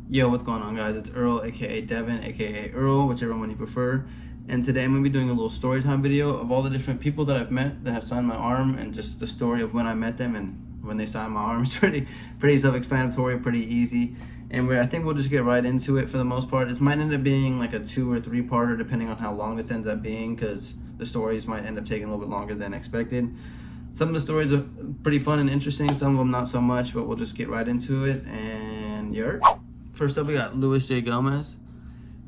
Yo, what's going on, guys? It's Earl, aka Devin, aka Earl, whichever one you prefer. And today I'm gonna be doing a little story time video of all the different people that I've met that have signed my arm, and just the story of when I met them and when they signed my arm. It's pretty self-explanatory, pretty easy. And I think we'll just get right into it for the most part. This might end up being like a 2 or 3 parter, depending on how long this ends up being, because the stories might end up taking a little bit longer than expected. Some of the stories are pretty fun and interesting, some of them not so much, but we'll just get right into it. And first up, we got Luis J. Gomez.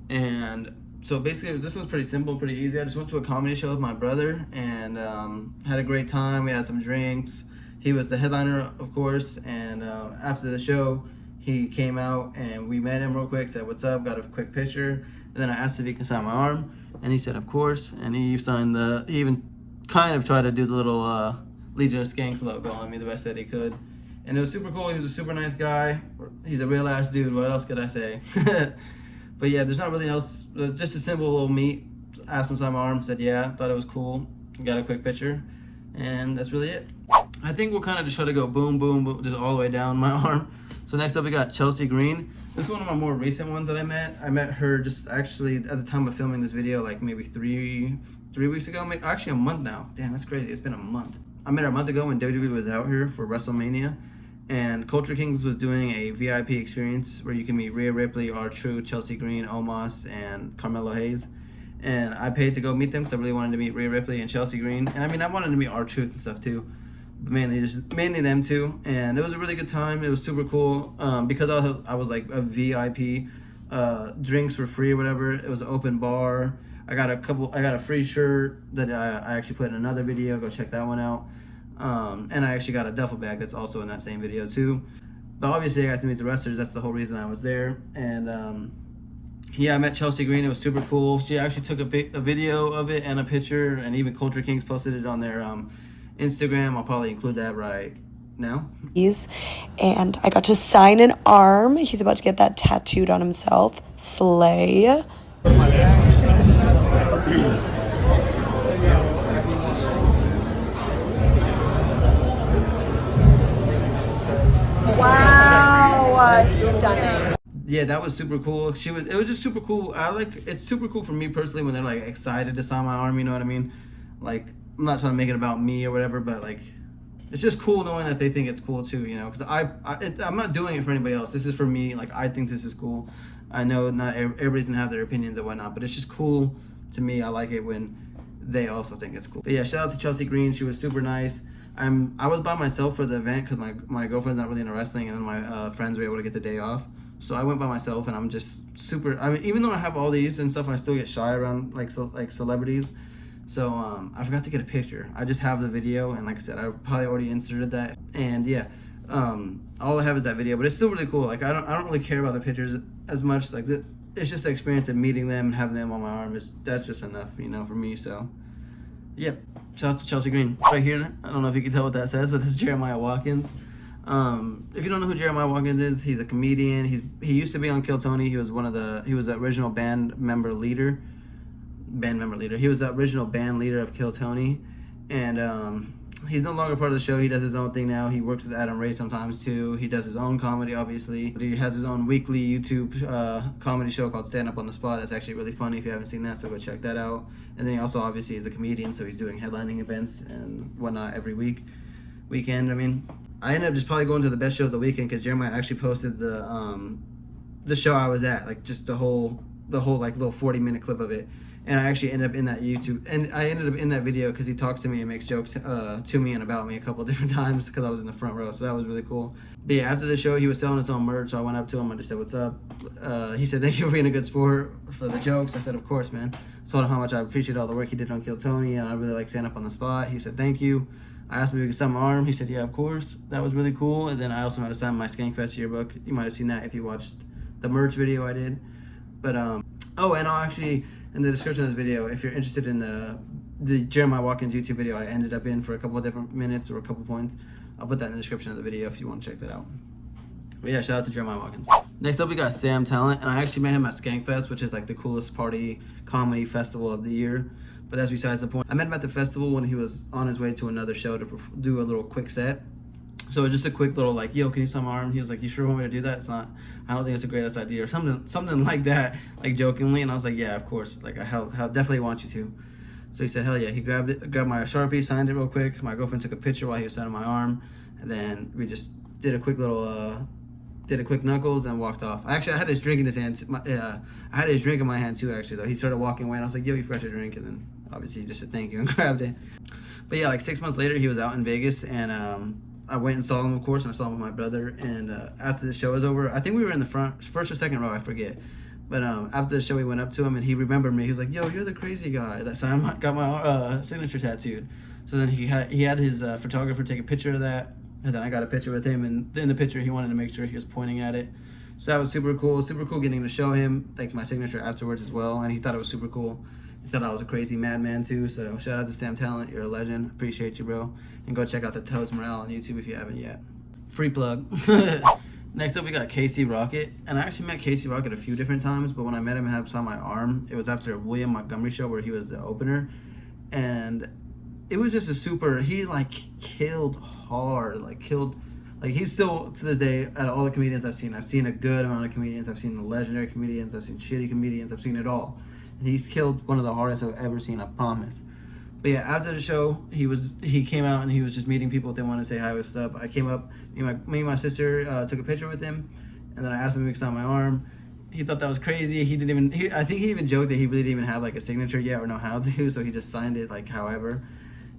And so basically, this was pretty simple, pretty easy. I just went to a comedy show with my brother and had a great time. We had some drinks. He was the headliner, of course. And after the show, he came out and we met him real quick, said what's up, got a quick picture. And then I asked if he could sign my arm. And he said, of course. And he even kind of tried to do the little Legion of Skanks logo on me the best that he could. And it was super cool. He was a super nice guy. He's a real ass dude. What else could I say? But yeah, there's not really else. Just a simple little meet. Asked him to sign my arm. Said yeah. Thought it was cool. Got a quick picture. And that's really it. I think we'll kind of just try to go boom, boom, boom, just all the way down my arm. So next up we got Chelsea Green. This is one of my more recent ones that I met. I met her just actually at the time of filming this video, like maybe three weeks ago. Actually a month now. Damn, that's crazy. It's been a month. I met her a month ago when WWE was out here for WrestleMania. And Culture Kings was doing a VIP experience where you can meet Rhea Ripley, R-Truth, Chelsea Green, Omos, and Carmelo Hayes. And I paid to go meet them because I really wanted to meet Rhea Ripley and Chelsea Green. And I mean, I wanted to meet R-Truth and stuff too, but mainly them two. And it was a really good time. It was super cool because I was like a VIP. Drinks were free or whatever. It was an open bar. I got a free shirt that I actually put in another video. Go check that one out. And I actually got a duffel bag that's also in that same video too. But obviously I got to meet the wrestlers. That's the whole reason I was there. And yeah, I met Chelsea Green. It was super cool. She actually took a video of it and a picture, and even Culture Kings posted it on their Instagram. I'll probably include that right now. And I got to sign an arm. He's about to get that tattooed on himself. Slay. Wow, stunning. Yeah, that was super cool. It was just super cool. It's super cool for me personally when they're like excited to sign my arm, you know what I mean? Like, I'm not trying to make it about me or whatever, but like, it's just cool knowing that they think it's cool too, you know? Because I'm not doing it for anybody else. This is for me. Like, I think this is cool. I know not everybody's gonna have their opinions and whatnot, but it's just cool to me. I like it when they also think it's cool. But yeah, shout out to Chelsea Green. She was super nice. I was by myself for the event because my girlfriend's not really into wrestling, and then my friends were able to get the day off. So I went by myself, and I'm just super. I mean, even though I have all these and stuff, I still get shy around like celebrities. So I forgot to get a picture. I just have the video, and like I said, I probably already inserted that. And yeah, all I have is that video, but it's still really cool. Like I don't really care about the pictures as much. Like it's just the experience of meeting them and having them on my arm. That's just enough, you know, for me. So. Yep. Shout out to Chelsea Green. Right here, I don't know if you can tell what that says, but this is Jeremiah Watkins. If you don't know who Jeremiah Watkins is, he's a comedian. He used to be on Kill Tony. He was the original band member leader. He was the original band leader of Kill Tony. And he's no longer part of the show. He does his own thing now. He works with Adam Ray sometimes too. He does his own comedy, obviously. He has his own weekly YouTube comedy show called Stand Up on the Spot. That's actually really funny if you haven't seen that, so go check that out. And then he also obviously is a comedian, so he's doing headlining events and whatnot every weekend. I mean, I ended up just probably going to the best show of the weekend because Jeremiah actually posted the show I was at, like just the whole like little 40-minute clip of it. And I actually ended up in that video because he talks to me and makes jokes to me and about me a couple different times because I was in the front row, so that was really cool. But yeah, after the show, he was selling his own merch, so I went up to him and just said, "What's up?" He said, "Thank you for being a good sport for the jokes." I said, "Of course, man." I told him how much I appreciate all the work he did on Kill Tony, and I really like Stand Up on the Spot. He said, "Thank you." I asked him if he could sign my arm. He said, "Yeah, of course." That was really cool. And then I also had to sign my Skankfest yearbook. You might have seen that if you watched the merch video I did. But oh, and I'll actually, in the description of this video, if you're interested in the Jeremiah Watkins YouTube video I ended up in for a couple of different minutes or a couple points, I'll put that in the description of the video if you want to check that out. But yeah, shout out to Jeremiah Watkins. Next up we got Sam Talent, and I actually met him at Skankfest, which is like the coolest party comedy festival of the year. But that's besides the point. I met him at the festival when he was on his way to another show to do a little quick set. So just a quick little like, yo, can you sign my arm? He was like, you sure want me to do that? It's not, I don't think it's the greatest idea, or something like that, like jokingly. And I was like, yeah, of course, like I definitely want you to. So he said, hell yeah. He grabbed my Sharpie, signed it real quick. My girlfriend took a picture while he was signing my arm, and then we just did a quick knuckles and walked off. Actually, I had his drink in his hand. I had his drink in my hand too, actually, though. He started walking away, and I was like, yo, you forgot your drink, and then obviously he just said thank you and grabbed it. But yeah, like 6 months later, he was out in Vegas, and I went and saw him, of course, and I saw him with my brother. And after the show was over, I think we were in the first or second row, I forget. But after the show, we went up to him, and he remembered me. He was like, yo, you're the crazy guy that got my signature tattooed. So then he had his photographer take a picture of that, and then I got a picture with him. And in the picture, he wanted to make sure he was pointing at it. So that was super cool. Super cool getting to show him like my signature afterwards as well. And he thought it was super cool. He thought I was a crazy madman too. So shout out to Stamp Talent. You're a legend. Appreciate you, bro. And go check out the Toads Morale on YouTube if you haven't yet. Free plug. Next up, we got Casey Rocket. And I actually met Casey Rocket a few different times, but when I met him and had him sign my arm, it was after a William Montgomery show where he was the opener. And it was just he like killed hard, like he's still to this day, out of all the comedians I've seen a good amount of comedians. I've seen the legendary comedians, I've seen shitty comedians, I've seen it all. And he's killed one of the hardest I've ever seen, I promise. But yeah, after the show, he came out and he was just meeting people if they wanted to say hi with stuff. I came up, me and my sister took a picture with him, and then I asked him if he could sign my arm. He thought that was crazy. I think he even joked that he really didn't even have like a signature yet or know how to, so he just signed it like however.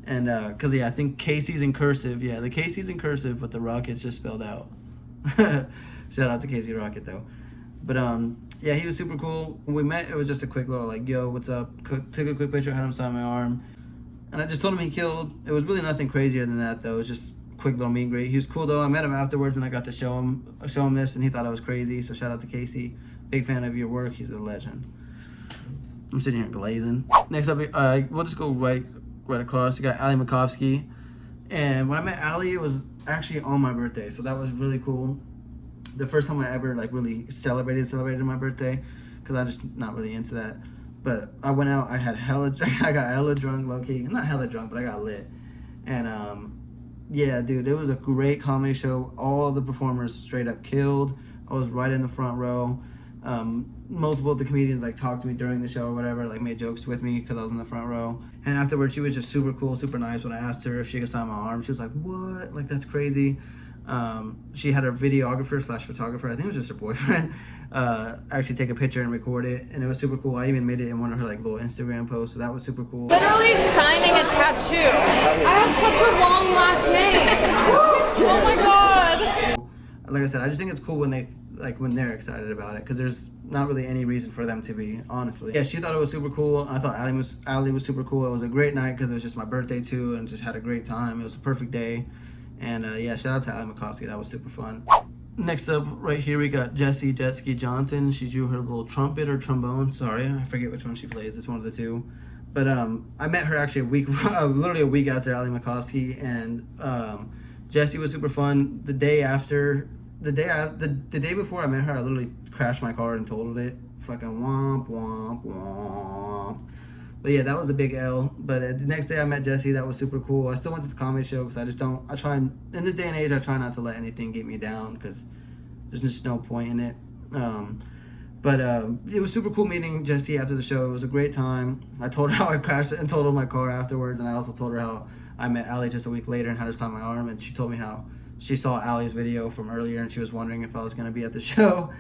And cause yeah, I think Casey's in cursive. Yeah, the Casey's in cursive, but the Rocket's just spelled out. Shout out to Casey Rocket though. But yeah, he was super cool. When we met, it was just a quick little like, yo, what's up? Took a quick picture, had him sign my arm. And I just told him he killed. It was really nothing crazier than that, though. It was just a quick little meet and greet. He was cool, though. I met him afterwards, and I got to show him this, and he thought I was crazy. So shout out to Casey. Big fan of your work. He's a legend. I'm sitting here glazing. Next up, we'll just go right across. You got Ali Makovsky. And when I met Ali, it was actually on my birthday. So that was really cool. The first time I ever, like, really celebrated my birthday. Because I'm just not really into that. But I went out, I got hella drunk, low-key. Not hella drunk, but I got lit. And, yeah, dude, it was a great comedy show. All the performers straight up killed. I was right in the front row. Multiple of the comedians, like, talked to me during the show or whatever, like, made jokes with me because I was in the front row. And afterwards, she was just super cool, super nice. When I asked her if she could sign my arm, she was like, what? Like, that's crazy. She had her videographer / photographer, I think it was just her boyfriend, actually take a picture and record it, and it was super cool. I even made it in one of her like little Instagram posts, so that was super cool. Literally signing a tattoo. I have such a long last name. Oh my god. Like I said, I just think it's cool when they're excited about it, because there's not really any reason for them to be, honestly. Yeah, she thought it was super cool. I thought Ali was super cool. It was a great night because it was just my birthday too, and just had a great time. It was a perfect day. And yeah, shout out to Ali Makovsky. That was super fun. Next up, right here, we got Jessie Jetski Johnson. She drew her little trumpet or trombone. Sorry, I forget which one she plays. It's one of the two. But I met her actually literally a week after Ali Makovsky, and Jessie was super fun. The day before I met her, I literally crashed my car and totaled it. Fucking womp womp womp. But yeah, that was a big L. But the next day I met Jessie. That was super cool. I still went to the comedy show because in this day and age, I try not to let anything get me down because there's just no point in it. But it was super cool meeting Jessie after the show. It was a great time. I told her how I crashed and totaled my car afterwards. And I also told her how I met Ali just a week later and had her sign my arm. And she told me how she saw Ali's video from earlier and she was wondering if I was going to be at the show.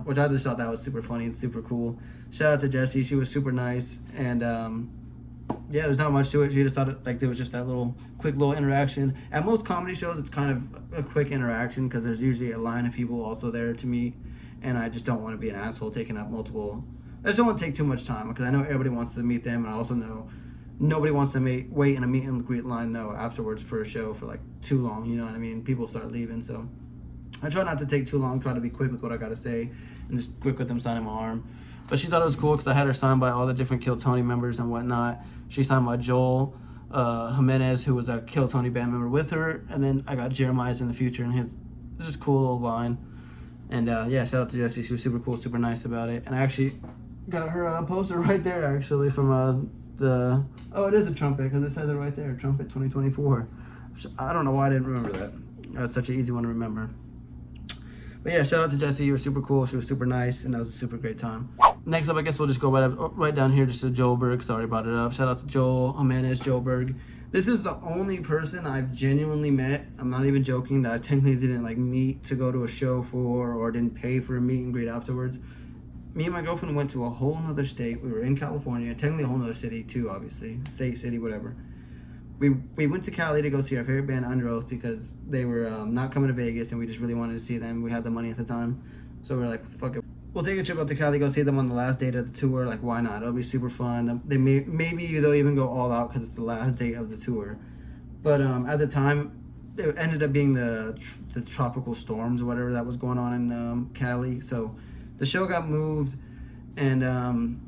Which I just thought that was super funny and super cool. Shout out to Jessie. She was super nice. And yeah, there's not much to it. She just thought there was just that quick little interaction. At most comedy shows, it's kind of a quick interaction because there's usually a line of people also there to meet. And I just don't want to be an asshole taking up multiple. I just don't want to take too much time because I know everybody wants to meet them. And I also know nobody wants to wait in a meet and greet line though afterwards for a show for like too long. You know what I mean? People start leaving. So I try not to take too long, try to be quick with what I got to say, and just quick with them signing my arm. But she thought it was cool because I had her signed by all the different Kill Tony members and whatnot. She signed by Joel Jimenez, who was a Kill Tony band member with her. And then I got Jeremiah's in the future, and his just cool little line. And yeah, shout out to Jessie. She was super cool, super nice about it. And I actually got her poster right there, actually, from it is a trumpet because it says it right there, Trumpet 2024. I don't know why I didn't remember that. That was such an easy one to remember. But yeah, shout out to Jessie. You were super cool. She was super nice, and that was a super great time. Next up, I guess we'll just go right down here just to Joel Berg. Sorry, brought it up. Shout out to Joel Jimenez, Joel Berg. This is the only person I've genuinely met. I'm not even joking, that I technically didn't like meet to go to a show for, or didn't pay for a meet and greet afterwards. Me and my girlfriend went to a whole nother state. We were in California, technically a whole nother city too, obviously. State, city, whatever. We went to Cali to go see our favorite band, Under Oath, because they were not coming to Vegas, and we just really wanted to see them. We had the money at the time, so we were like, fuck it. We'll take a trip up to Cali, go see them on the last date of the tour. Like, why not? It'll be super fun. Maybe they'll even go all out because it's the last date of the tour. But at the time, it ended up being the tropical storms or whatever that was going on in Cali. So the show got moved and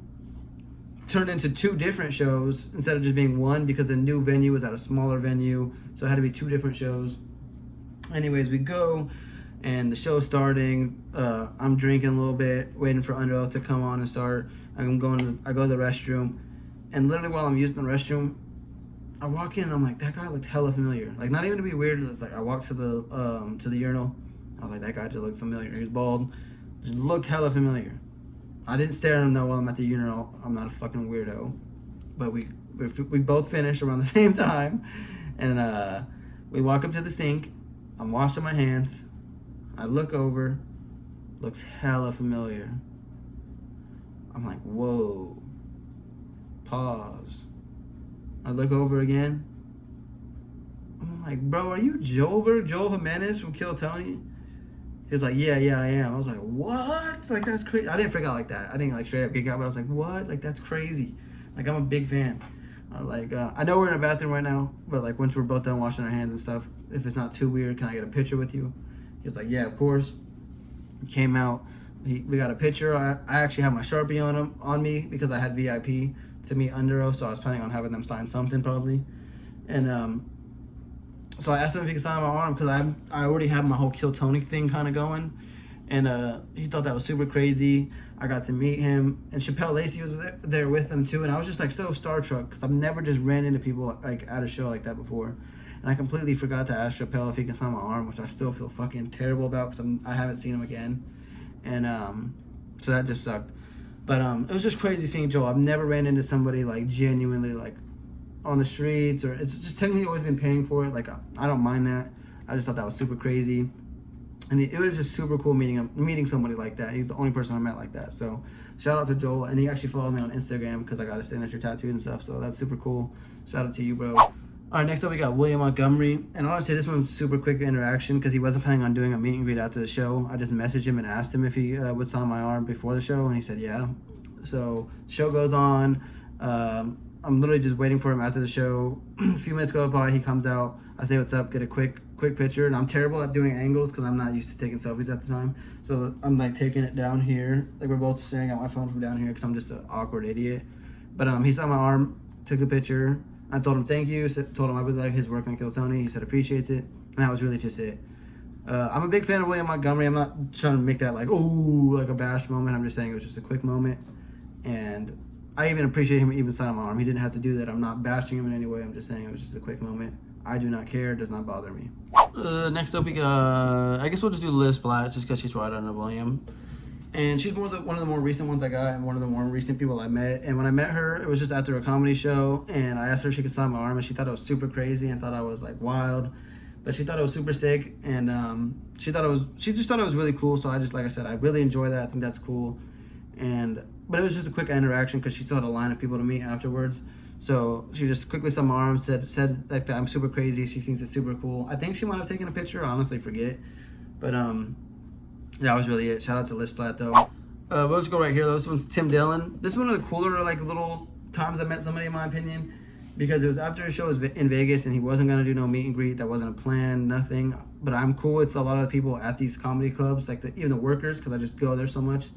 turned into 2 different shows instead of just being one, because the new venue was at a smaller venue. So it had to be 2 different shows. Anyways, we go. And the show's starting. I'm drinking a little bit, waiting for Under Oath to come on and start. I go to the restroom, and literally while I'm using the restroom, I walk in and I'm like, that guy looked hella familiar. Like, not even to be weird, it's like I walked to the urinal. I was like, that guy just looked familiar. He was bald, just looked hella familiar. I didn't stare at him though while I'm at the urinal. I'm not a fucking weirdo. But we both finished around the same time, and we walk up to the sink. I'm washing my hands. I look over, looks hella familiar. I'm like, whoa. Pause. I look over again. I'm like, bro, are you Joel Berg, Joel Jimenez from Kill Tony? He's like, yeah, I am. I was like, what? Like, that's crazy. I didn't freak out like that. I didn't like straight up geek out, but I was like, what? Like, that's crazy. Like, I'm a big fan. I know we're in a bathroom right now, but like once we're both done washing our hands and stuff, if it's not too weird, can I get a picture with you? He was like, yeah, of course. He came out. We got a picture. I actually have my Sharpie on me because I had VIP to meet Under Oath, so I was planning on having them sign something probably. And so I asked him if he could sign my arm because I already have my whole Kill Tony thing kind of going. And he thought that was super crazy. I got to meet him, and Chappelle Lacey was there with him too. And I was just like so starstruck because I've never just ran into people like at a show like that before. And I completely forgot to ask Chappelle if he can sign my arm, which I still feel fucking terrible about because I haven't seen him again. And so that just sucked. But it was just crazy seeing Joel. I've never ran into somebody like genuinely like on the streets, or it's just technically always been paying for it. Like I don't mind that. I just thought that was super crazy. And it was just super cool meeting somebody like that. He's the only person I met like that. So shout out to Joel. And he actually followed me on Instagram because I got his signature tattooed and stuff. So that's super cool. Shout out to you, bro. All right, next up we got William Montgomery. And honestly, this one's super quick interaction because he wasn't planning on doing a meet and greet after the show. I just messaged him and asked him if he would sign my arm before the show. And he said, yeah. So the show goes on. I'm literally just waiting for him after the show. A few minutes go by, he comes out. I say what's up, get a quick picture. And I'm terrible at doing angles because I'm not used to taking selfies at the time. So I'm like taking it down here. Like we're both staring at my phone from down here because I'm just an awkward idiot. But he saw my arm, took a picture. I told him thank you, told him I would like his work on Kill Tony. He said appreciates it. And that was really just it. I'm a big fan of William Montgomery. I'm not trying to make that like, ooh, like a bash moment. I'm just saying it was just a quick moment. And I even appreciate him even signing my arm. He didn't have to do that. I'm not bashing him in any way. I'm just saying it was just a quick moment. I do not care. It does not bother me. Next up, we got, I guess we'll just do Liz Blatt just because she's right under William. And she's one of the more recent ones I got and one of the more recent people I met. And when I met her, it was just after a comedy show. And I asked her if she could sign my arm. And she thought it was super crazy and thought I was like wild. But she thought it was super sick. And she just thought it was really cool. So I just, like I said, I really enjoy that. I think that's cool. But it was just a quick interaction because she still had a line of people to meet afterwards. So she just quickly saw my arm, said like that I'm super crazy. She thinks it's super cool. I think she might have taken a picture. I honestly forget. But that was really it. Shout out to Liz Blatt though. We'll just go right here. This one's Tim Dillon. This is one of the cooler like little times I met somebody in my opinion, because it was after a show in Vegas and he wasn't gonna do no meet and greet. That wasn't a plan, nothing. But I'm cool with a lot of the people at these comedy clubs, like even the workers, because I just go there so much.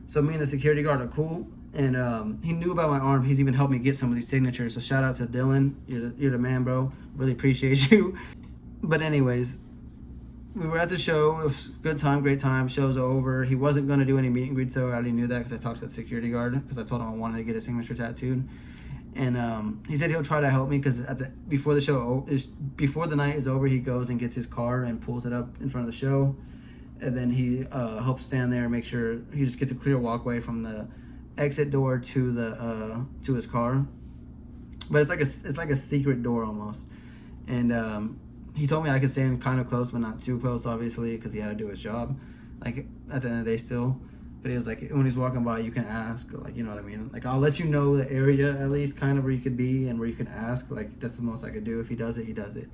So me and the security guard are cool, and he knew about my arm. He's even helped me get some of these signatures. So shout out to Dylan. You're the man, bro. Really appreciate you. But anyways, we were at the show. It was good time, great time. Show's over. He wasn't going to do any meet and greet, so I already knew that because I talked to the security guard because I told him I wanted to get his signature tattooed. And he said he'll try to help me because before the night is over, he goes and gets his car and pulls it up in front of the show, and then he helps stand there and make sure he just gets a clear walkway from the exit door to his car. But it's like a secret door almost, and he told me I could stand kind of close, but not too close, obviously, because he had to do his job. Like at the end of the day, still. But he was like, when he's walking by, you can ask, like, you know what I mean? Like, I'll let you know the area at least, kind of where you could be and where you can ask. Like, that's the most I could do. If he does it, he does it.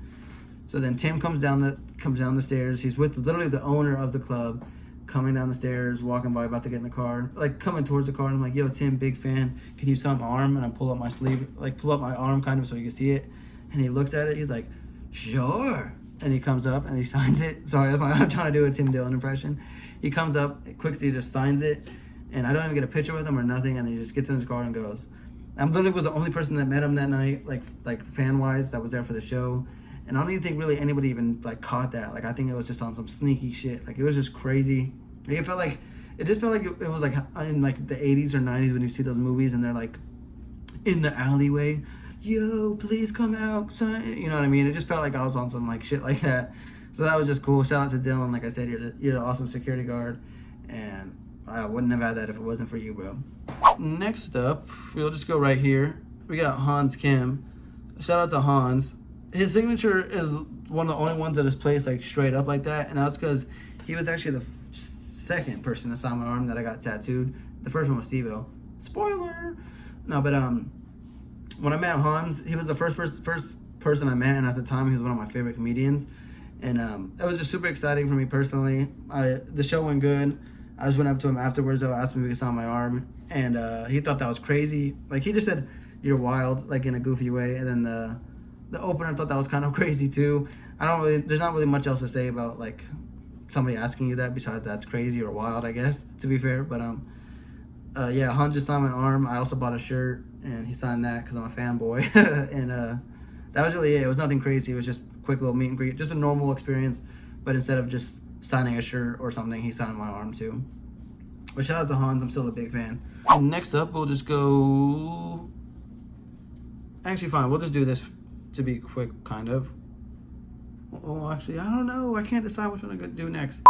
So then Tim comes down the stairs. He's with literally the owner of the club, coming down the stairs, walking by, about to get in the car, like coming towards the car. And I'm like, yo, Tim, big fan. Can you sign my arm? And I pull up my sleeve, like pull up my arm kind of so you can see it. And he looks at it. He's like, sure. And he comes up and he signs it. Sorry, I'm trying to do a Tim Dillon impression. He comes up quickly, just signs it, and I don't even get a picture with him or nothing. And he just gets in his car and goes. I literally was the only person that met him that night, like fan wise, that was there for the show. And I don't even think really anybody even like caught that. Like I think it was just on some sneaky shit. Like it was just crazy. Like, it just felt like it was like in like the 80s or 90s when you see those movies and they're like in the alleyway. Yo, please come out, son. You know what I mean? It just felt like I was on some like shit like that. So that was just cool. Shout out to Dylan. Like I said, you're an awesome security guard, and I wouldn't have had that if it wasn't for you, bro. Next up, we'll just go right here. We got Hans Kim. Shout out to Hans. His signature is one of the only ones that is placed like straight up like that, and that's because he was actually the second person to sign my arm that I got tattooed. The first one was Steve-O. Spoiler. No, but when I met Hans, he was the first person I met, and at the time he was one of my favorite comedians. And it was just super exciting for me personally. The show went good. I just went up to him afterwards, though, asked me if he could sign my arm, and he thought that was crazy. Like he just said, "You're wild," like in a goofy way. And then the opener thought that was kind of crazy too. There's not really much else to say about like somebody asking you that besides that's crazy or wild, I guess. To be fair, but yeah, Hans just signed my arm. I also bought a shirt, and he signed that because I'm a fanboy. And that was really it. It was nothing crazy. It was just quick little meet and greet, just a normal experience, but instead of just signing a shirt or something, he signed my arm too. But shout out to Hans, I'm still a big fan. And next up, we'll just go, actually fine, we'll just do this to be quick, kind of. Oh, actually, I don't know, I can't decide which one I'm gonna do next.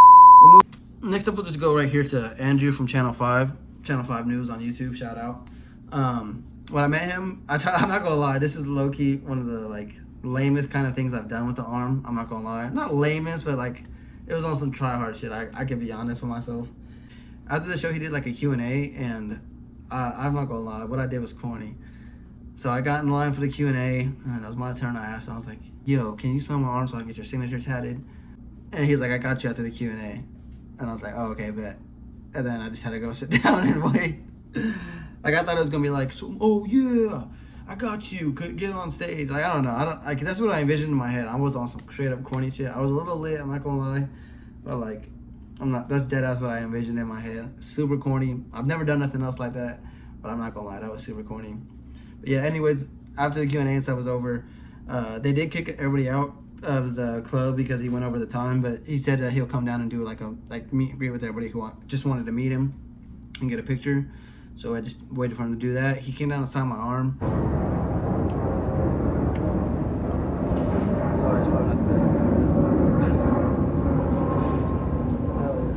Next up, we'll just go right here to Andrew from Channel 5 News on YouTube, shout out. When I met him, I'm not gonna lie, this is low-key one of the like lamest kind of things I've done with the arm. I'm not gonna lie, not lamest, but like it was on some try hard shit. I can be honest with myself. After the show, he did like a Q&A, and I'm not gonna lie, what I did was corny. So I got in line for the Q&A, and it was my turn. I asked, I was like, yo, can you sign my arm so I can get your signature tatted? And he's like, I got you after the Q&A. And I was like, oh, okay, bet. And then I just had to go sit down and wait. Like I thought it was gonna be like, so, oh yeah, I got you, could get on stage. Like I don't know, that's what I envisioned in my head. I was on some straight up corny shit. I was a little lit, I'm not gonna lie, but like that's dead ass what I envisioned in my head. Super corny. I've never done nothing else like that, but I'm not gonna lie, that was super corny. But yeah, anyways, after the Q&A and stuff was over, they did kick everybody out of the club because he went over the time, but he said that he'll come down and do like a meet and greet with everybody who just wanted to meet him and get a picture. So I just waited for him to do that. He came down and signed my arm. Sorry, it's probably not the best.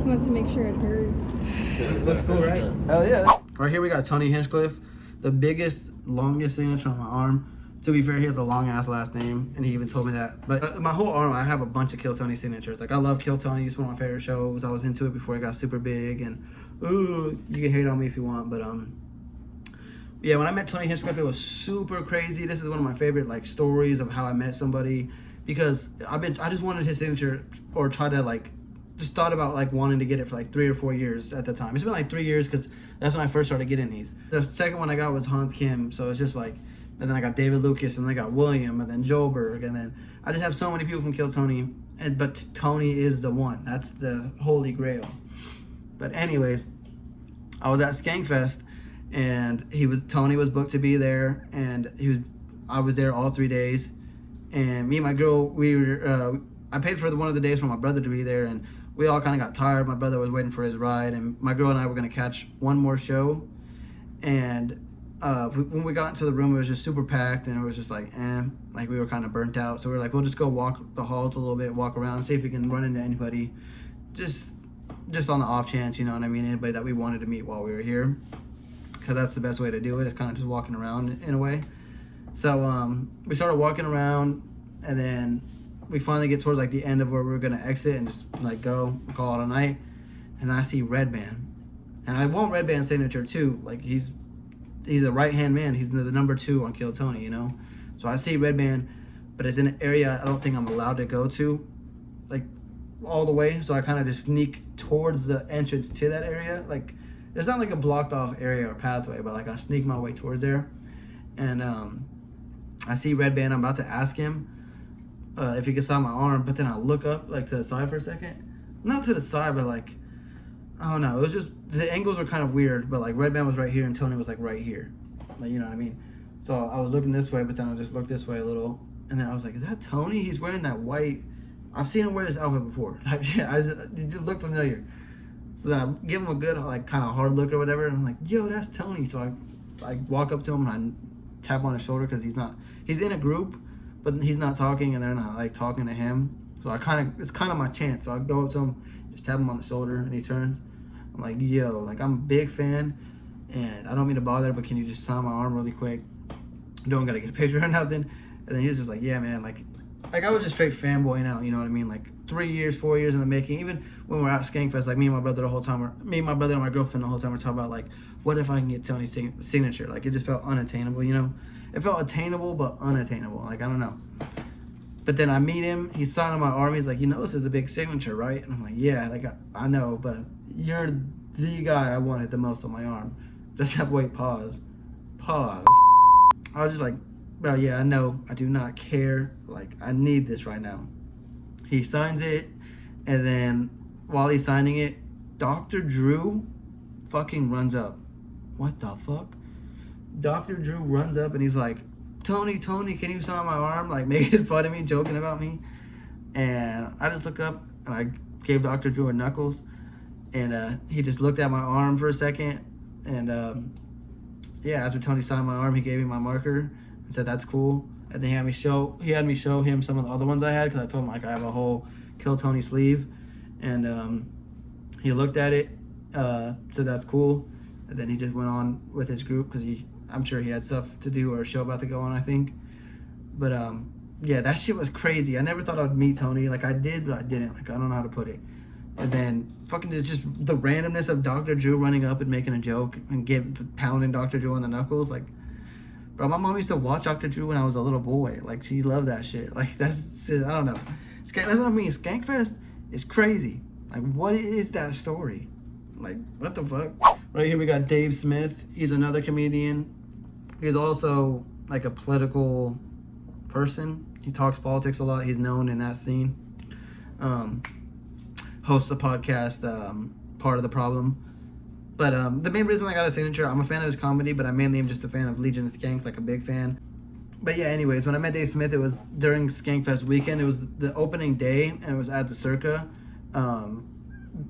He wants to make sure it hurts. Looks cool, right? Hell yeah. Right here we got Tony Hinchcliffe, the biggest, longest signature on my arm. To be fair, he has a long ass last name, and he even told me that. But my whole arm, I have a bunch of Kill Tony signatures. Like I love Kill Tony. It's one of my favorite shows. I was into it before it got super big, and ooh, you can hate on me if you want, but yeah, when I met Tony Hinchcliffe, it was super crazy. This is one of my favorite like stories of how I met somebody, because I just wanted his signature, or tried to like, just thought about like wanting to get it for like 3 or 4 years at the time. It's been like 3 years because that's when I first started getting these. The second one I got was Hans Kim, so it's just like, and then I got David Lucas, and then I got William, and then Joburg, and then I just have so many people from Kill Tony, but Tony is the one. That's the holy grail. But anyways, I was at Skankfest, and Tony was booked to be there, and I was there all 3 days, and me and my girl, I paid for one of the days for my brother to be there, and we all kind of got tired. My brother was waiting for his ride, and my girl and I were gonna catch one more show, and when we got into the room, it was just super packed, and it was just like, like we were kind of burnt out. So we were like, we'll just go walk the halls a little bit, walk around, see if we can run into anybody, just on the off chance, you know what I mean, anybody that we wanted to meet while we were here, because that's the best way to do it. It's kind of just walking around in a way. So we started walking around, and then we finally get towards like the end of where we were gonna exit and just like go call it a night, and I see Redban, and I want Redban's signature too. Like he's a right hand man. He's the number 2 on Kill Tony, you know. So I see Redban, but it's in an area I don't think I'm allowed to go to, like all the way. So I kind of just sneak towards the entrance to that area. Like it's not like a blocked off area or pathway, but like I sneak my way towards there, and I see Redban. I'm about to ask him if he can sign my arm, but then I look up like to the side for a second, not to the side, but like I don't know. It was just the angles were kind of weird, but like Redban was right here and Tony was like right here, like you know what I mean. So I was looking this way, but then I just looked this way a little, and then I was like, "Is that Tony? He's wearing that white. I've seen him wear this outfit before." Type shit. It just looked familiar. So then I give him a good like kind of hard look or whatever, and I'm like, "Yo, that's Tony." So I walk up to him and I tap on his shoulder because he's in a group, but he's not talking and they're not like talking to him. So it's kind of my chance. So I go up to him, just tap him on the shoulder, and he turns. I'm like, yo, like I'm a big fan, and I don't mean to bother, but can you just sign my arm really quick? Don't gotta get a picture or nothing. And then he was just like, yeah, man, like I was just straight fanboying out, you know what I mean? Like 3 years, 4 years in the making. Even when we're at Skankfest, like me and my brother and my girlfriend the whole time were talking about like, what if I can get Tony's signature? Like it just felt unattainable, you know? It felt attainable but unattainable. Like I don't know. But then I meet him. He's signing my arm. He's like, you know, this is a big signature, right? And I'm like, yeah, like I know, but you're the guy I wanted the most on my arm. Just that wait, pause. I was just like, bro, yeah, I know. I do not care. Like, I need this right now. He signs it, and then while he's signing it, Dr. Drew fucking runs up. What the fuck? Dr. Drew runs up, and he's like, Tony, can you sign my arm? Like, making fun of me, joking about me. And I just look up, and I gave Dr. Drew a knuckles, and he just looked at my arm for a second, and yeah, after Tony signed my arm, he gave me my marker and said that's cool. And then he had me show him some of the other ones I had, because I told him like I have a whole Kill Tony sleeve, and he looked at it, said that's cool, and then he just went on with his group because I'm sure he had stuff to do or a show about to go on, I think. But yeah, that shit was crazy. I never thought I'd meet Tony. Like I did, but I didn't. Like I don't know how to put it. And then fucking just the randomness of Dr. Drew running up and making a joke and pounding Dr. Drew on the knuckles. Like, bro, my mom used to watch Dr. Drew when I was a little boy. Like she loved that shit. Like that's shit, I don't know. That's what I mean. Skankfest is crazy. Like what is that story? Like what the fuck? Right here we got Dave Smith. He's another comedian. He's also like a political person. He talks politics a lot. He's known in that scene. Hosts the podcast, Part of the Problem. But the main reason I got a signature, I'm a fan of his comedy, but I mainly am just a fan of Legion of Skanks, like a big fan. But yeah, anyways, when I met Dave Smith, it was during Skankfest weekend. It was the opening day, and it was at the Circa.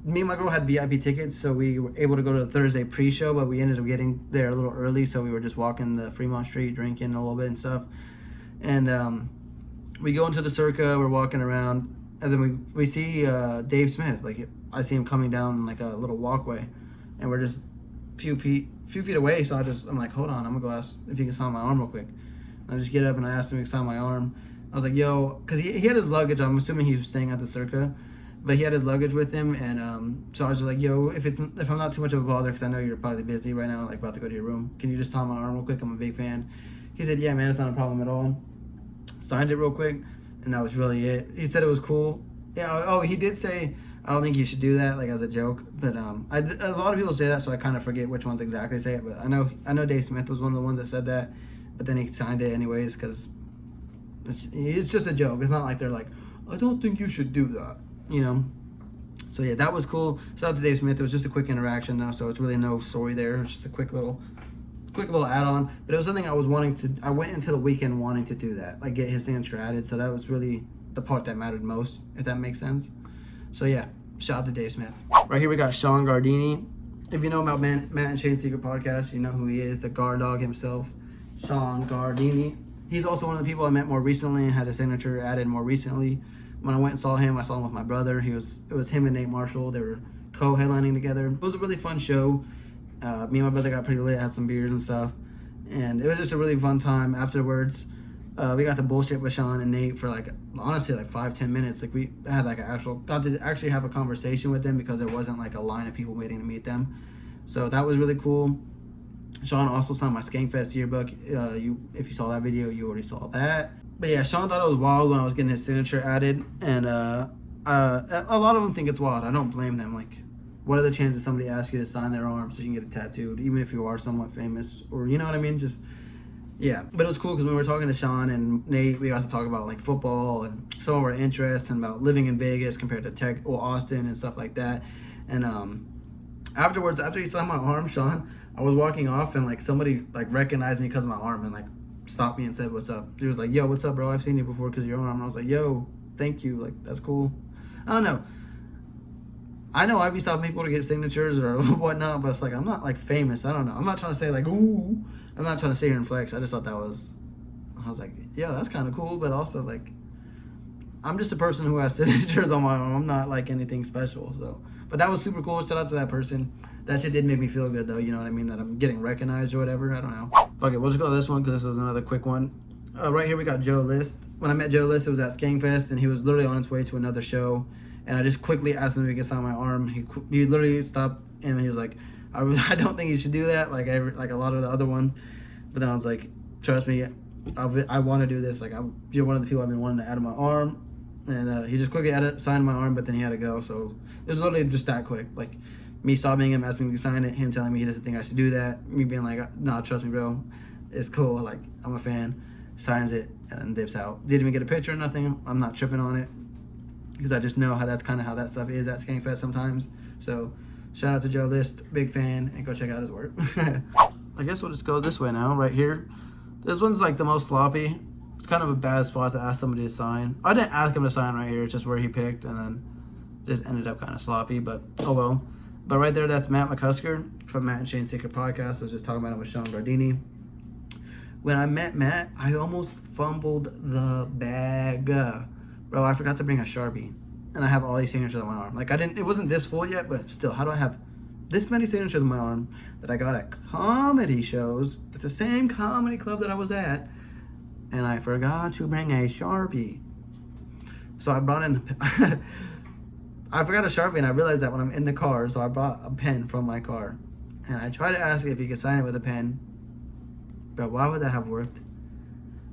Me and my girl had VIP tickets, so we were able to go to the Thursday pre-show, but we ended up getting there a little early, so we were just walking the Fremont Street, drinking a little bit and stuff. And we go into the Circa, we're walking around, and then we see Dave Smith. Like I see him coming down like a little walkway, and we're just a few feet away. So I'm like, hold on, I'm gonna go ask if he can sign my arm real quick. And I just get up and I asked him if he can sign my arm. I was like, yo, because he had his luggage. I'm assuming he was staying at the Circa, but he had his luggage with him, and so I was just like, yo, if I'm not too much of a bother, because I know you're probably busy right now, like about to go to your room, can you just sign my arm real quick? I'm a big fan. He said, yeah, man, it's not a problem at all. Signed it real quick, and that was really it. He said it was cool. Yeah. Oh, he did say, I don't think you should do that, like as a joke. But a lot of people say that, so I kind of forget which ones exactly say it. But I know Dave Smith was one of the ones that said that, but then he signed it anyways because it's just a joke. It's not like they're like, I don't think you should do that, you know. So yeah, that was cool. Shout out to Dave Smith. It was just a quick interaction though, so it's really no story there. It's just a quick little add-on. But it was something I went into the weekend wanting to do that, like get his signature added. So that was really the part that mattered most, if that makes sense. So yeah, shout out to Dave Smith. Right here we got Sean Gardini. If you know about Matt and Shane's Secret Podcast, you know who he is, the guard dog himself, Sean Gardini. He's also one of the people I met more recently and had a signature added more recently. When I went and saw him with my brother. It was him and Nate Marshall. They were co-headlining together. It was a really fun show. Me and my brother got pretty lit, had some beers and stuff. And it was just a really fun time. Afterwards, we got to bullshit with Sean and Nate for honestly 5-10 minutes. Like we had got to actually have a conversation with them because there wasn't a line of people waiting to meet them. So that was really cool. Sean also signed my Skankfest yearbook. If you saw that video, you already saw that. But yeah, Sean thought it was wild when I was getting his signature added, and a lot of them think it's wild. I don't blame them. What are the chances somebody asks you to sign their arm so you can get it tattooed, even if you are somewhat famous, or you know what I mean? Just yeah. But it was cool because when we were talking to Sean and Nate, we got to talk about football and some of our interests and about living in Vegas compared to Austin and stuff like that. And afterwards, after he signed my arm, Sean, I was walking off and somebody recognized me because of my arm and stopped me and said, "What's up?" He was like, "Yo, what's up, bro? I've seen you before because of your arm." And I was like, "Yo, thank you. That's cool." I don't know. I know I'd be stopping people to get signatures or whatnot, but it's I'm not famous. I don't know. I'm not trying to say ooh. I'm not trying to sit here and flex. I just thought I was like, yeah, that's kind of cool, but also I'm just a person who has signatures on my arm. I'm not anything special. So, but that was super cool. Shout out to that person. That shit did make me feel good though. You know what I mean? That I'm getting recognized or whatever. I don't know. Fuck it. We'll just go to this one because this is another quick one. Right here we got Joe List. When I met Joe List, it was at Skankfest, and he was literally on his way to another show. And I just quickly asked him if he could sign my arm. He literally stopped and he was like, I don't think you should do that, like a lot of the other ones. But then I was like, trust me, I want to do this. You're one of the people I've been wanting to add on my arm. And he just quickly signed my arm, but then he had to go. So it was literally just that quick. Me stopping him, asking him to sign it, him telling me he doesn't think I should do that, me being nah, trust me, bro, it's cool. I'm a fan. Signs it and dips out. Didn't even get a picture or nothing. I'm not tripping on it because I just know how that's kind of how that stuff is at Skankfest sometimes. So shout out to Joe List, big fan, and go check out his work. I guess we'll just go this way now, right here. This one's the most sloppy. It's kind of a bad spot to ask somebody to sign. I didn't ask him to sign right here. It's just where he picked, and then just ended up kind of sloppy, but oh well. But right there, that's Matt McCusker from Matt and Shane's Secret Podcast. I was just talking about him with Sean Gardini. When I met Matt, I almost fumbled the bag. Bro, I forgot to bring a Sharpie. And I have all these signatures on my arm. It wasn't this full yet, but still, how do I have this many signatures on my arm that I got at comedy shows at the same comedy club that I was at, and I forgot to bring a Sharpie. So I brought in I forgot a Sharpie, and I realized that when I'm in the car, so I brought a pen from my car. And I tried to ask if he could sign it with a pen. But why would that have worked?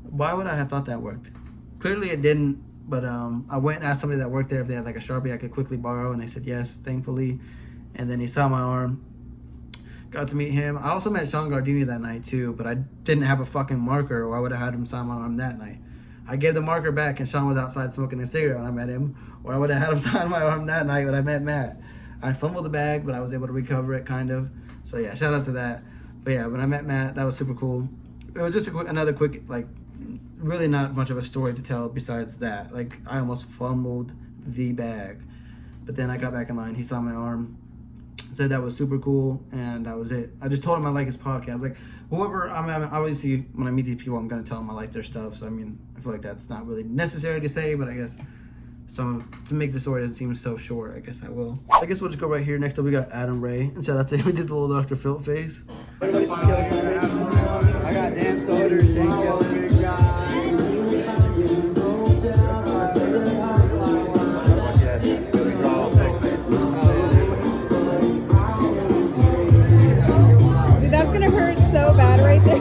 Why would I have thought that worked? Clearly it didn't, but I went and asked somebody that worked there if they had a Sharpie I could quickly borrow, and they said yes, thankfully. And then he saw my arm. Got to meet him. I also met Sean Gardini that night too, but I didn't have a fucking marker, or I would have had him sign my arm that night. I gave the marker back, and Sean was outside smoking a cigarette when I met him, or I would have had him sign my arm that night when I met Matt. I fumbled the bag, but I was able to recover it, kind of. So yeah, shout out to that. But yeah, when I met Matt, that was super cool. It was just another quick, really not much of a story to tell besides that. I almost fumbled the bag. But then I got back in line. He saw my arm, said that was super cool, and that was it. I just told him I like his podcast. Whoever, obviously, when I meet these people, I'm going to tell them I like their stuff. So, I feel like that's not really necessary to say, but I guess to make the story doesn't seem so short, I guess I will. I guess we'll just go right here. Next up, we got Adam Ray. And shout out to him. We did the little Dr. Phil face. I got Dan Soder, Shane Gillis. Dude, that's gonna hurt so bad right there.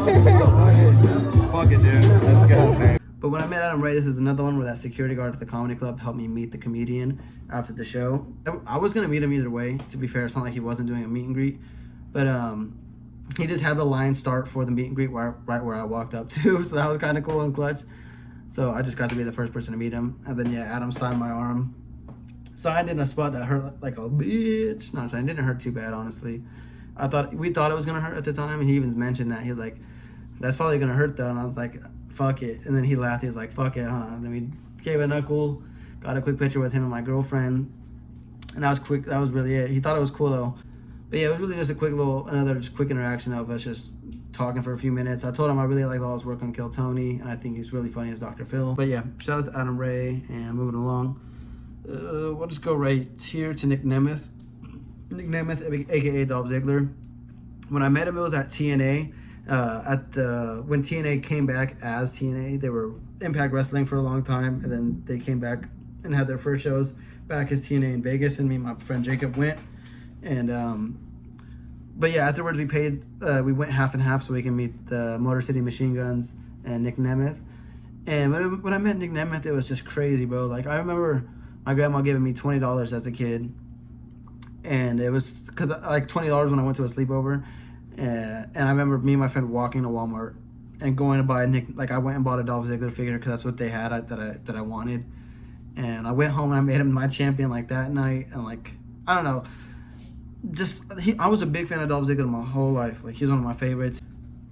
Fuck it, dude. Let's go, man. But when I met Adam Ray, this is another one where that security guard at the comedy club helped me meet the comedian after the show. I was going to meet him either way, to be fair. It's not like he wasn't doing a meet and greet. But he just had the line start for the meet and greet right where I walked up to. So that was kind of cool and clutch. So I just got to be the first person to meet him. And then, yeah, Adam signed my arm. Signed in a spot that hurt like a bitch. No, it didn't hurt too bad, honestly. We thought it was going to hurt at the time. And he even mentioned that. He was like, that's probably going to hurt, though. And I was like, fuck it. And then he laughed. He was like, fuck it, huh? And then we gave a knuckle, got a quick picture with him and my girlfriend. And that was quick. That was really it. He thought it was cool, though. But yeah, it was really just a quick quick interaction of us just talking for a few minutes. I told him I really like all his work on Kill Tony, and I think he's really funny as Dr. Phil. But yeah, shout out to Adam Ray, and moving along. We'll just go right here to Nick Nemeth. Nick Nemeth, aka Dolph Ziggler. When I met him, it was at TNA. When TNA came back as TNA, they were Impact Wrestling for a long time, and then they came back and had their first shows back as TNA in Vegas, and me and my friend Jacob went. And but yeah, afterwards we went half and half so we can meet the Motor City Machine Guns and Nick Nemeth. And when I met Nick Nemeth, it was just crazy, bro. Like, I remember my grandma giving me $20 as a kid, and it was because like $20 when I went to a sleepover. And I remember me and my friend walking to Walmart and going to buy Nick. Like, I went and bought a Dolph Ziggler figure because that's what they had that I wanted. And I went home and I made him my champion like that night. And like, I don't know, I was a big fan of Dolph Ziggler my whole life. Like, he was one of my favorites.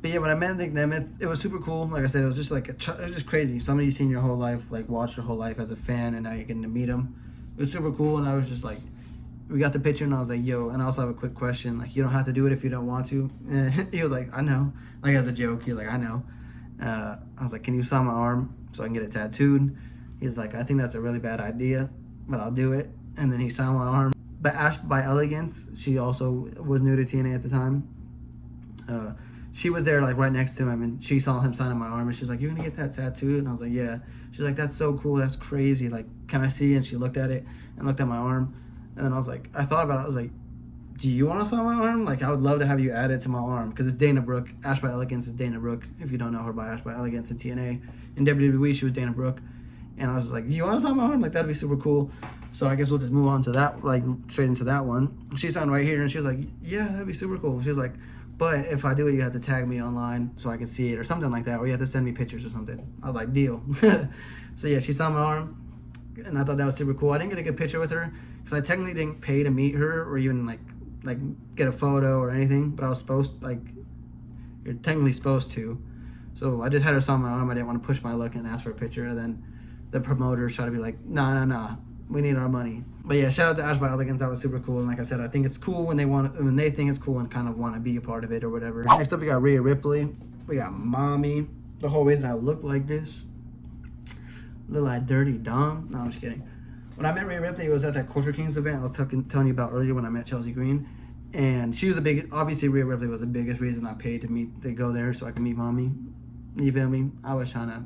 But yeah, when I met Nick Nemeth, it was super cool. Like I said, it was just like it was just crazy. Somebody you've seen your whole life, like watched your whole life as a fan, and now you're getting to meet him. It was super cool, and I was just like, we got the picture, and I was like, yo. And I also have a quick question, like, you don't have to do it if you don't want to. And he was like, I know. Like, as a joke, he was like, I know. I was like, can you sign my arm so I can get it tattooed? He's like, I think that's a really bad idea, but I'll do it. And then he signed my arm. But Ash by Elegance, she also was new to TNA at the time. She was there like right next to him, and she saw him signing my arm, and she was like, you're gonna get that tattooed? And I was like, yeah. She's like, that's so cool, that's crazy, like, can I see? And she looked at it and looked at my arm, and then I was like, I thought about it, I was like, do you want to sign my arm? Like, I would love to have you add it to my arm, because it's Dana Brooke. Ash by Elegance is Dana Brooke, if you don't know her by Ash by Elegance in TNA. In WWE, she was Dana Brooke. And I was just like, do you want to sign my arm? Like, that'd be super cool. So I guess we'll just move on to that, like, straight into that one. She signed right here, and she was like, yeah, that'd be super cool. She was like, but if I do it, you have to tag me online so I can see it, or something like that, or you have to send me pictures or something. I was like, deal. So yeah, she signed my arm, and I thought that was super cool. I didn't get a good picture with her, because I technically didn't pay to meet her, or even, like get a photo or anything, but I was you're technically supposed to. So I just had her sign my arm. I didn't want to push my luck and ask for a picture, and then the promoters try to be like, nah, we need our money. But yeah, shout out to Ash by Elegance. That was super cool. And like I said, I think it's cool when they think it's cool and kind of want to be a part of it or whatever. Next up, we got Rhea Ripley. We got Mommy. The whole reason I look like this, look like Dirty Dom. No, I'm just kidding. When I met Rhea Ripley, it was at that Culture Kings event I was telling you about earlier when I met Chelsea Green. And she was obviously Rhea Ripley was the biggest reason I paid to go there so I could meet Mommy. You feel me? I was trying to,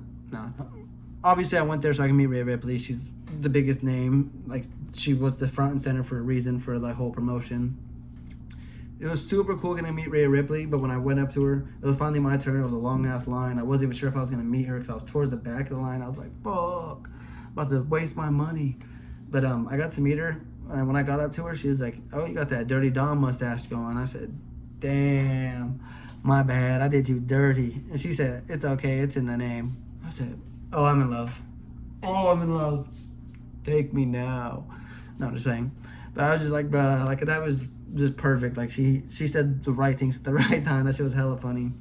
Obviously, I went there so I can meet Rhea Ripley. She's the biggest name. Like, she was the front and center for a reason for the whole promotion. It was super cool getting to meet Rhea Ripley, but when I went up to her, it was finally my turn. It was a long-ass line. I wasn't even sure if I was going to meet her because I was towards the back of the line. I was like, fuck, about to waste my money. But I got to meet her, and when I got up to her, she was like, oh, you got that Dirty Dom mustache going. I said, damn, my bad. I did you dirty. And she said, it's okay. It's in the name. I said, oh, I'm in love. Oh, I'm in love. Take me now. No, I'm just playing. But I was just like, bruh, like, that was just perfect. Like, she said the right things at the right time. That shit was hella funny.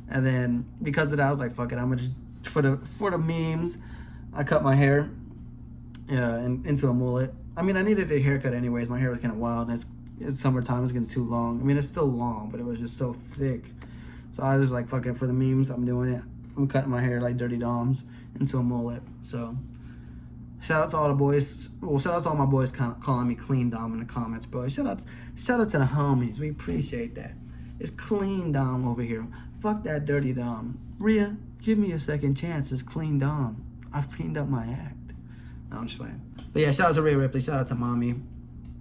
And then because of that, I was like, fuck it. I'm gonna just for the memes, I cut my hair into a mullet. I mean, I needed a haircut anyways. My hair was kind of wild, and it's summertime. It's getting too long. I mean, it's still long, but it was just so thick. So I was like, fuck it, for the memes, I'm doing it. I'm cutting my hair like Dirty Doms into a mullet. So shout out to all the boys. Well, shout out to all my boys calling me Clean Dom in the comments, bro. Shout out to the homies. We appreciate that. It's Clean Dom over here. Fuck that Dirty Dom. Rhea, give me a second chance. It's Clean Dom. I've cleaned up my act. No, I'm just playing. But yeah, shout out to Rhea Ripley. Shout out to Mommy.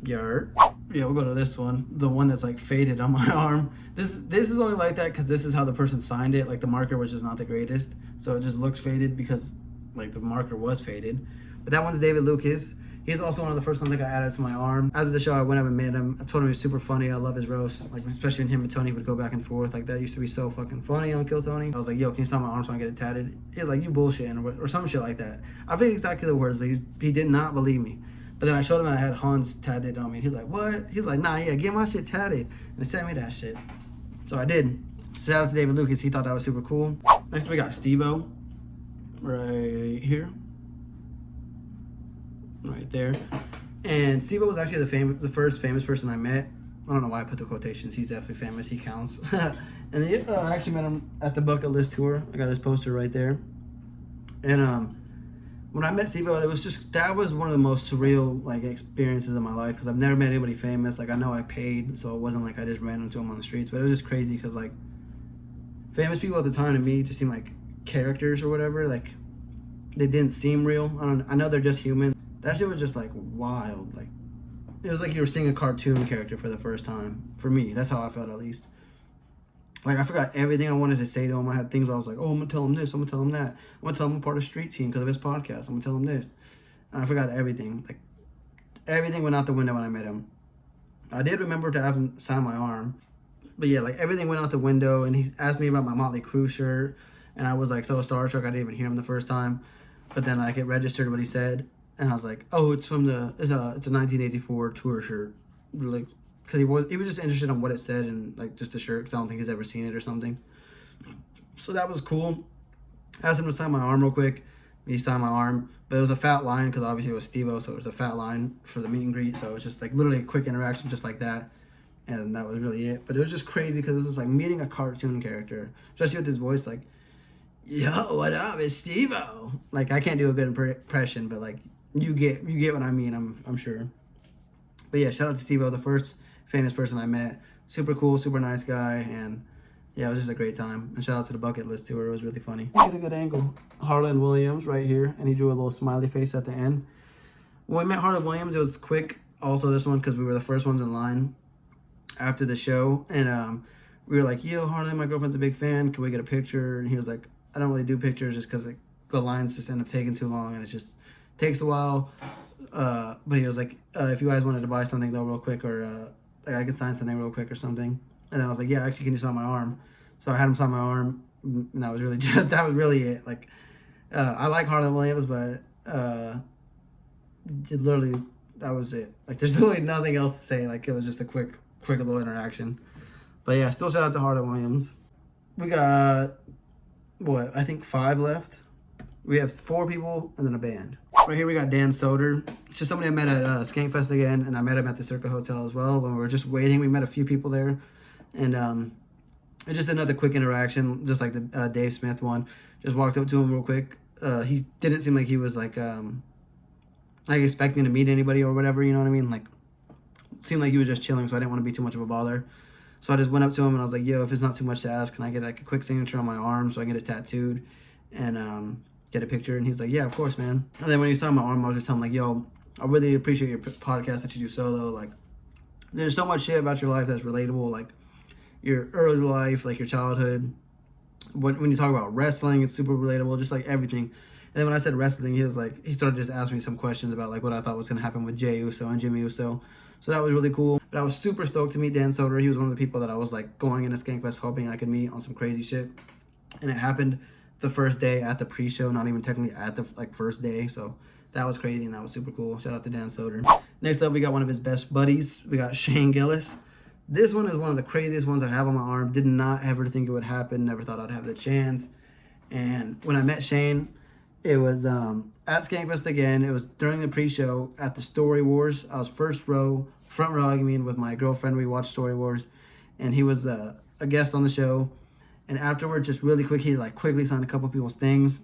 Yeah, we'll go to this one. The one that's like faded on my arm. This is only like that because this is how the person signed it. Like, the marker was just not the greatest. So it just looks faded because like the marker was faded. But that one's David Lucas. He's also one of the first ones that got added to my arm. After the show, I went up and met him. I told him he was super funny. I love his roast. Like, especially when him and Tony would go back and forth. Like, that used to be so fucking funny on Kill Tony. I was like, yo, can you sign my arm so I can get it tatted? He was like, you bullshitting, or some shit like that. I forget exactly the words, but he did not believe me. But then I showed him that I had Hans tatted on me. He was like, what? He was like, nah, yeah, get my shit tatted. And he sent me that shit. So I did. Shout out to David Lucas. He thought that was super cool. Next we got Steve-O. Right here. Right there. And Steve-O was actually the first famous person I met. I don't know why I put the quotations. He's definitely famous. He counts. And I actually met him at the Bucket List tour. I got his poster right there. And when I met Steve-O, that was one of the most surreal like experiences of my life because I've never met anybody famous. Like I know I paid, so it wasn't like I just ran into him on the streets. But it was just crazy because like famous people at the time to me just seemed like characters or whatever. Like they didn't seem real. I know they're just human. That shit was just like wild. Like it was like you were seeing a cartoon character for the first time. For me, that's how I felt at least. Like, I forgot everything I wanted to say to him. I had things I was like, oh, I'm going to tell him this. I'm going to tell him that. I'm going to tell him I'm part of Street Team because of his podcast. I'm going to tell him this. And I forgot everything. Like, everything went out the window when I met him. I did remember to have him sign my arm. But, yeah, like, everything went out the window. And he asked me about my Motley Crue shirt. And I was, like, so starstruck. I didn't even hear him the first time. But then, like, it registered what he said. And I was like, oh, it's from it's a 1984 tour shirt. Like, because he was just interested in what it said and like just the shirt because I don't think he's ever seen it or something. So that was cool. I asked him to sign my arm real quick. He signed my arm, but it was a fat line because obviously it was Steve-O, so it was a fat line for the meet and greet. So it was just like literally a quick interaction just like that, and that was really it. But it was just crazy because it was just like meeting a cartoon character, especially with his voice like, "Yo, what up? It's Steve-O." Like I can't do a good impression, but like you get what I mean. I'm sure. But yeah, shout out to Steve-O, the first famous person I met. Super cool, super nice guy, and yeah, it was just a great time. And shout out to the Bucket List tour. It was really funny. Get a good angle. Harlan Williams right here, and he drew a little smiley face at the end. When we met Harlan Williams, it was quick. Also, this one because we were the first ones in line after the show, and we were like, "Yo, Harlan, my girlfriend's a big fan. Can we get a picture?" And he was like, "I don't really do pictures just because the lines just end up taking too long, and it just takes a while." But he was like, "If you guys wanted to buy something though, real quick, or like I could sign something real quick or something." And I was like, "Yeah, actually, can you sign my arm?" So I had him sign my arm, and that was really it. Like, I like Harlan Williams, but literally that was it. Like, there's literally nothing else to say. Like, it was just a quick little interaction. But yeah, still shout out to Harlan Williams. We got I think 5 left. We have 4 people and then a band. Right here we got Dan Soder. It's just somebody I met at Skankfest again, and I met him at the Circa Hotel as well. When we were just waiting, we met a few people there. And just another quick interaction, just like the Dave Smith one. Just walked up to him real quick. He didn't seem like he was like expecting to meet anybody or whatever, you know what I mean? Like, it seemed like he was just chilling, so I didn't want to be too much of a bother. So I just went up to him and I was like, "Yo, if it's not too much to ask, can I get like a quick signature on my arm so I get it tattooed and get a picture?" And he's like, "Yeah, of course, man." And then when he saw my arm, I was just telling him like, "Yo, I really appreciate your podcast that you do solo. Like, there's so much shit about your life that's relatable, like your early life, like your childhood. When you talk about wrestling, it's super relatable, just like everything." And then when I said wrestling, he started just asking me some questions about like what I thought was going to happen with Jey Uso and Jimmy Uso. So that was really cool. But I was super stoked to meet Dan Soder. He was one of the people that I was like going into Skankfest hoping I could meet on some crazy shit. And it happened the first day at the pre-show, not even technically at the like first day. So that was crazy and that was super cool. Shout out to Dan Soder. Next up, we got one of his best buddies. We got Shane Gillis. This one is one of the craziest ones I have on my arm. Did not ever think it would happen. Never thought I'd have the chance. And when I met Shane, it was at Skankfest again. It was during the pre-show at the Story Wars. I was front row, I mean, with my girlfriend. We watched Story Wars. And he was a guest on the show. And afterwards, just really quick, he like quickly signed a couple people's things.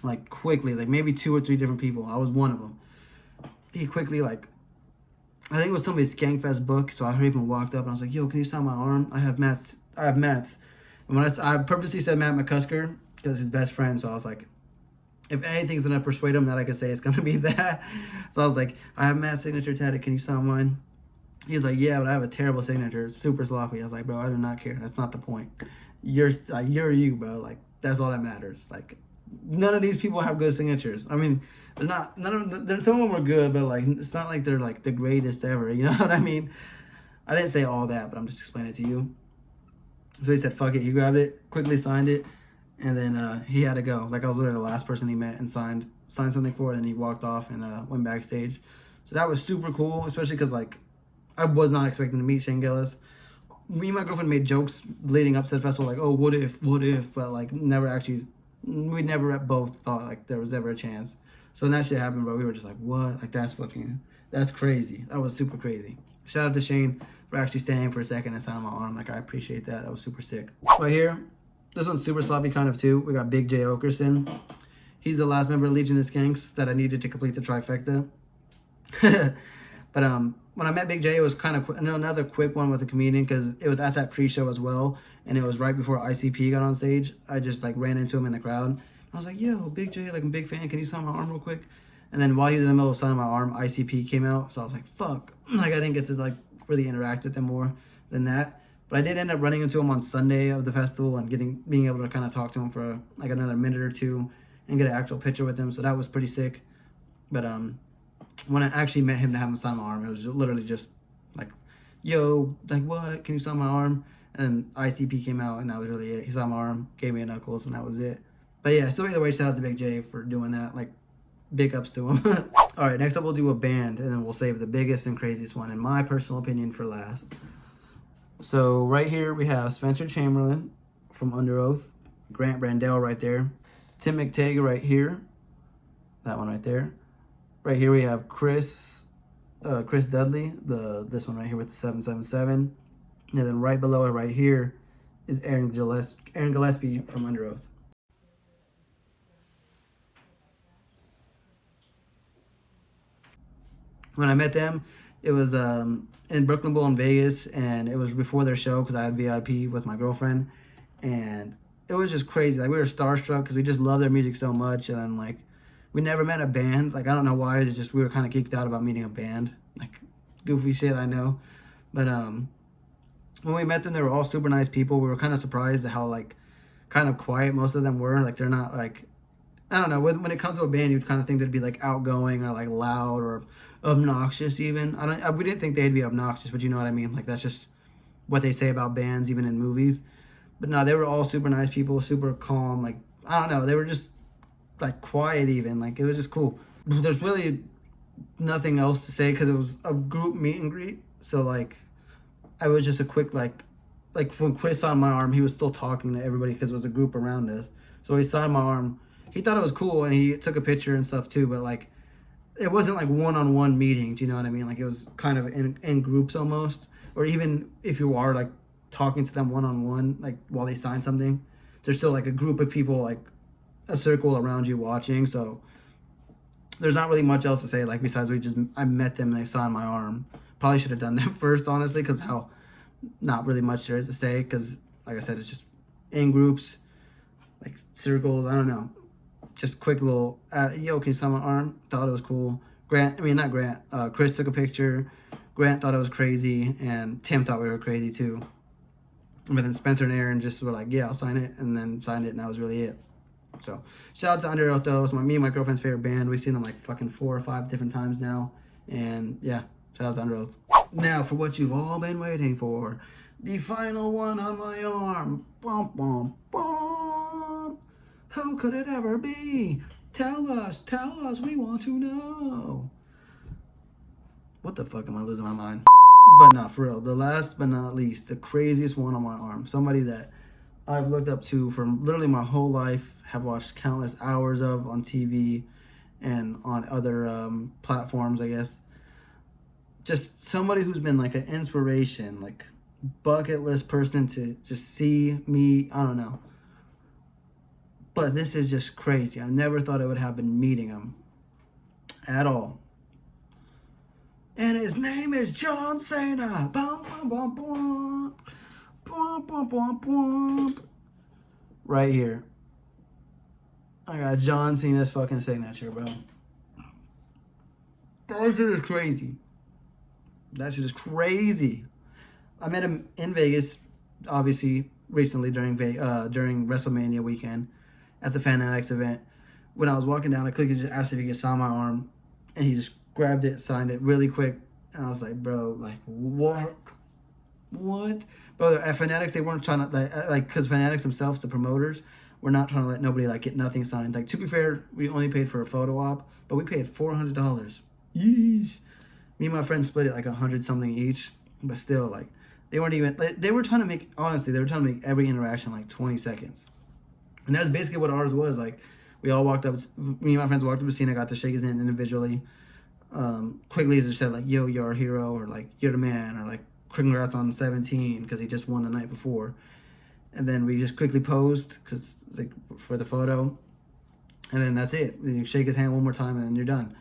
Like quickly, like maybe 2 or 3 different people. I was one of them. He quickly like, I think it was somebody's Skankfest book. So I heard him walked up and I was like, "Yo, can you sign my arm? I have Matt's. And when I purposely said Matt McCusker because his best friend. So I was like, if anything's gonna persuade him that I could say it's gonna be that. So I was like, "I have Matt's signature tatted. Can you sign mine?" He's like, "Yeah, but I have a terrible signature. It's super sloppy." I was like, "Bro, I do not care. That's not the point. You're you, bro. Like, that's all that matters. Like, none of these people have good signatures. I mean, they're not. Some of them are good, but like, it's not like they're like the greatest ever. You know what I mean?" I didn't say all that, but I'm just explaining it to you. So he said, "Fuck it." He grabbed it, quickly signed it, and then he had to go. Like, I was literally the last person he met and signed something for it, and he walked off and went backstage. So that was super cool, especially because like I was not expecting to meet Shane Gillis. Me and my girlfriend made jokes leading up to the festival, like, "Oh, what if?" But like, we never both thought like there was ever a chance. So when that shit happened, bro, we were just like, "What?" Like, that's crazy. That was super crazy. shout out to Shane for actually staying for a second and signing my arm. Like, I appreciate that. That was super sick. Right here, this one's super sloppy kind of too. We got Big J Okerson. He's the last member of Legion of Skanks that I needed to complete the trifecta. But when I met Big J, it was kind of another quick one with a comedian because it was at that pre-show as well, and it was right before ICP got on stage. I just like ran into him in the crowd. I was like, "Yo, Big J, like I'm a big fan. Can you sign my arm real quick?" And then while he was in the middle of signing my arm, ICP came out, so I was like, "Fuck!" Like I didn't get to like really interact with him more than that. But I did end up running into him on Sunday of the festival and being able to kind of talk to him for like another minute or two and get an actual picture with him. So that was pretty sick. But when I actually met him to have him sign my arm, it was literally just like, "Yo, like what? Can you sign my arm?" And ICP came out, and that was really it. He signed my arm, gave me a knuckles, and that was it. But yeah, so either way, shout out to Big J for doing that. Like, big ups to him. All right, next up we'll do a band, and then we'll save the biggest and craziest one, in my personal opinion, for last. So right here we have Spencer Chamberlain from Under Oath, Grant Brandell right there, Tim McTague right here, that one right there. Right here we have Chris Dudley, this one right here with the 777, and then right below it right here is Aaron Gillespie from Under Oath. When I met them, it was in Brooklyn Bowl in Vegas, and it was before their show because I had VIP with my girlfriend, and it was just crazy. Like, we were starstruck because we just love their music so much, and then like we never met a band. Like, I don't know why. It's just we were kind of geeked out about meeting a band. Like, goofy shit, I know, but when we met them, they were all super nice people. We were kind of surprised at how like kind of quiet most of them were. Like, they're not like, I don't know, when it comes to a band, you'd kind of think they'd be like outgoing or like loud or obnoxious even. We didn't think they'd be obnoxious, but you know what I mean? Like, that's just what they say about bands, even in movies. But no, they were all super nice people, super calm. Like, I don't know, they were just like quiet even. Like, it was just cool. There's really nothing else to say because it was a group meet and greet. So like, I was just a quick like when Chris signed my arm, he was still talking to everybody because it was a group around us. So he signed my arm. He thought it was cool, and he took a picture and stuff too, but like, it wasn't like one-on-one meetings, you know what I mean? Like, it was kind of in groups almost, or even if you are like talking to them one-on-one, like while they sign something, there's still like a group of people, like a circle around you watching. So there's not really much else to say, like, besides I met them and they signed my arm. Probably should have done that first, honestly, because how not really much there is to say, because like I said, it's just in groups, like circles, I don't know. Just quick little, yo, can you sign my arm? Thought it was cool. Chris took a picture. Grant thought it was crazy, and Tim thought we were crazy too. But then Spencer and Aaron just were like, yeah, I'll sign it, and then signed it, and that was really it. So, shout out to Under Oath, though. It's me and my girlfriend's favorite band. We've seen them like fucking 4 or 5 different times now. And yeah, shout out to Under Oath. Now, for what you've all been waiting for, the final one on my arm. Bum, bum, bum. Who could it ever be? Tell us, we want to know. What the fuck am I losing my mind? But not for real. The last but not least, the craziest one on my arm. Somebody that I've looked up to for literally my whole life, have watched countless hours of on TV and on other platforms, I guess. Just somebody who's been like an inspiration, like bucket list person to just see me, I don't know. But this is just crazy. I never thought I would have been meeting him at all. And his name is John Cena. Bum, bum, bum, bum. Bum, bum, bum, bum. Right here. I got John Cena's fucking signature, bro. That shit is crazy. That shit is crazy. I met him in Vegas, obviously, recently during WrestleMania weekend at the Fanatics event. When I was walking down, I quickly just asked if he could sign my arm, and he just grabbed it, signed it really quick, and I was like, bro, like, what? Bro, at Fanatics, they weren't trying to, like, because Fanatics themselves, the promoters, were not trying to let nobody, like, get nothing signed. Like, to be fair, we only paid for a photo op, but we paid $400. Yeesh. Me and my friends split it, like, 100-something each, but still, like, they weren't even, they were trying to make, honestly, they were trying to make every interaction, like, 20 seconds. And that's basically what ours was. Like, we all walked up, me and my friends walked up to Cena, got to shake his hand individually. Quigley just said like, "Yo, you're our hero," or like, "You're the man," or like, "Congrats on 17," because he just won the night before. And then we just quickly posed because like for the photo, and then that's it. You shake his hand one more time, and then you're done.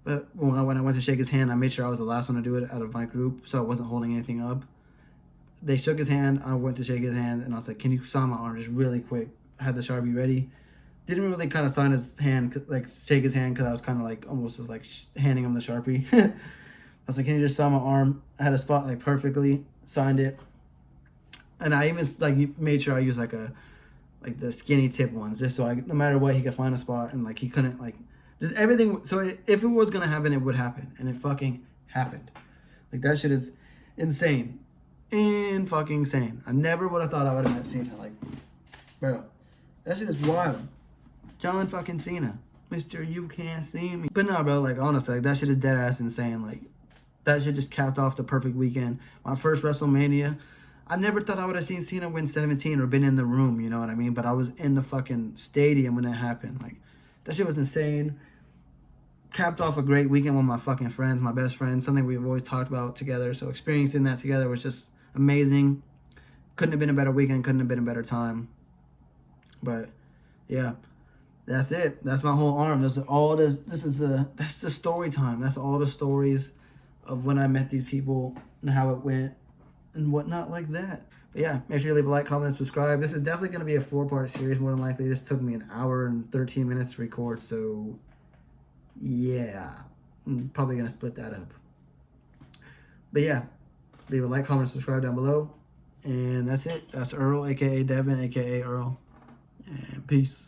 But when I went to shake his hand, I made sure I was the last one to do it out of my group, so I wasn't holding anything up. They shook his hand. I went to shake his hand, and I was like, "Can you sign my arm just really quick?" I had the Sharpie ready. Didn't really kind of sign his hand, like shake his hand, because I was kind of like almost just like handing him the Sharpie. I was like, "Can you just sign my arm?" I had a spot like perfectly, signed it, and I even like made sure I used like the skinny tip ones, just so no matter what, he could find a spot, and like he couldn't like just everything. So if it was gonna happen, it would happen, and it fucking happened. Like that shit is insane, fucking insane. I never would have thought I would have met Cena. Like, bro, that shit is wild. John fucking Cena, Mr. You Can't See Me. But no, bro, like honestly, like that shit is dead ass insane. Like that shit just capped off the perfect weekend. My first WrestleMania. I never thought I would have seen Cena win 17 or been in the room, you know what I mean? But I was in the fucking stadium when that happened. Like, that shit was insane. Capped off a great weekend with my fucking friends, my best friends, something we've always talked about together. So experiencing that together was just amazing. Couldn't have been a better weekend, couldn't have been a better time. But, yeah, that's it. That's my whole arm. That's the story time. That's all the stories of when I met these people and how it went. And whatnot like that. But yeah, make sure you leave a like, comment, and subscribe. This is definitely going to be a 4-part series more than likely. This took me an hour and 13 minutes to record, so yeah, I'm probably going to split that up. But yeah, leave a like, comment, and subscribe down below. And that's it. That's Earl, a.k.a. Devin, a.k.a. Earl. And peace.